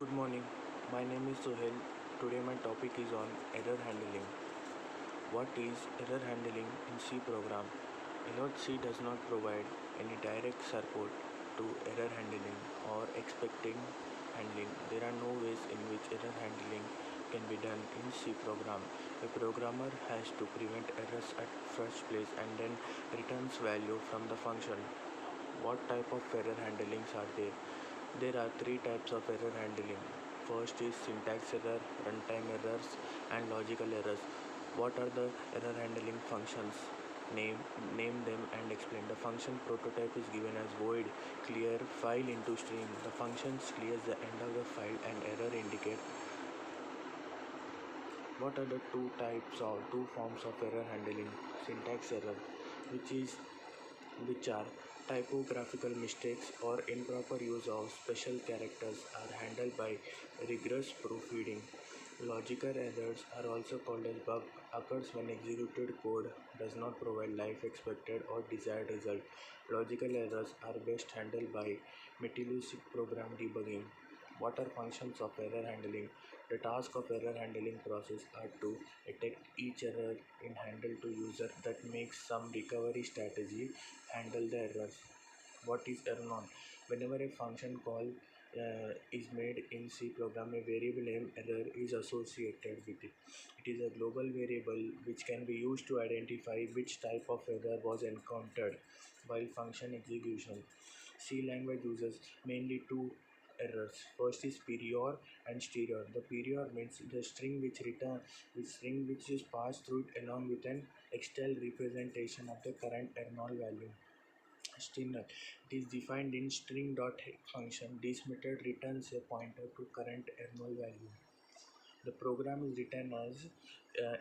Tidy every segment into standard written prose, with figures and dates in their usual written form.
Good morning. My name is Sohail. Today my topic is on error handling. What is error handling in C program? Alert C does not provide any direct support to error handling or expecting handling. There are no ways in which error handling can be done in C program. A programmer has to prevent errors at first place and then returns value from the function. What type of error handlings are there? There are three types of error handling. First is syntax error, runtime errors, and logical errors. What are the error handling functions? Name, name them and explain. The function prototype is given as void clear file into string. The function clears the end of the file and error indicate. What are the two forms of error handling? Syntax error, which are typographical mistakes or improper use of special characters are handled by rigorous proofreading. Logical errors are also called as bug, occurs when executed code does not provide life expected or desired result. Logical errors are best handled by meticulous program debugging. What are functions of error handling? The task of error handling process are to detect each error in handle to user that makes some recovery strategy handle the errors. What is error? Whenever a function call is made in C program, a variable name error is associated with it. It is a global variable which can be used to identify which type of error was encountered while function execution. C language uses mainly two errors. First is prior and stereo. The prior means the string which is passed through it along with an external representation of the current Error value. Stringer. It is defined in string.head function. This method returns a pointer to current Error value. The program is written as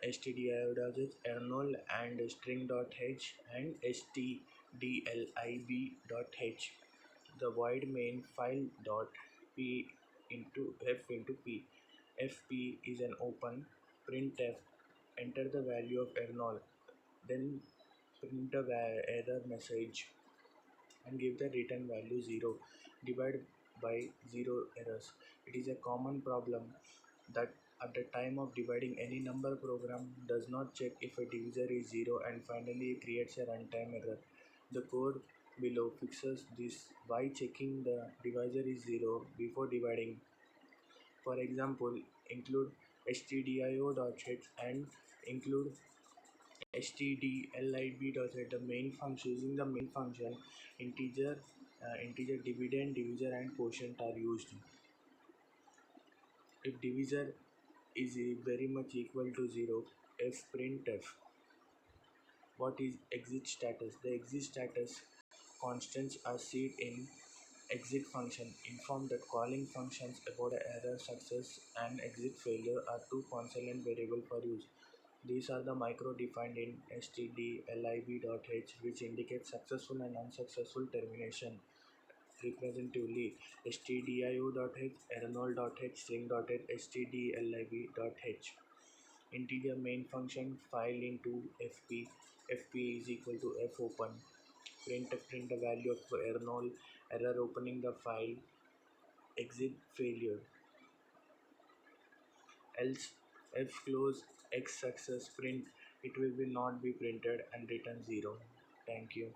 stdio.ernol and string.h and stdlib.h. The void main file dot p into f into p. fp is an open printf. Enter the value of Error, then print the error message and give the return value 0. Divide by 0 errors. It is a common problem that at the time of dividing any number, program does not check if a divisor is 0 and finally creates a runtime error. The code below fixes this by checking the divisor is 0 before dividing. For example, include stdio.h and include stdlib.h. The main function using the main function integer dividend, divisor and quotient are used. If divisor is very much equal to 0, f printf. What is exit status? The exit status constants are set in exit function. Inform that calling functions about error success and exit failure are two constant variables for use. These are the micro defined in stdlib.h, which indicate successful and unsuccessful termination. Representatively, stdio.h, error.h, string.h, stdlib.h. Integer main function file into fp. fp is equal to fopen. Print the value of error opening the file. Exit failure. Else f close x success print. It will be not be printed and return 0. Thank you.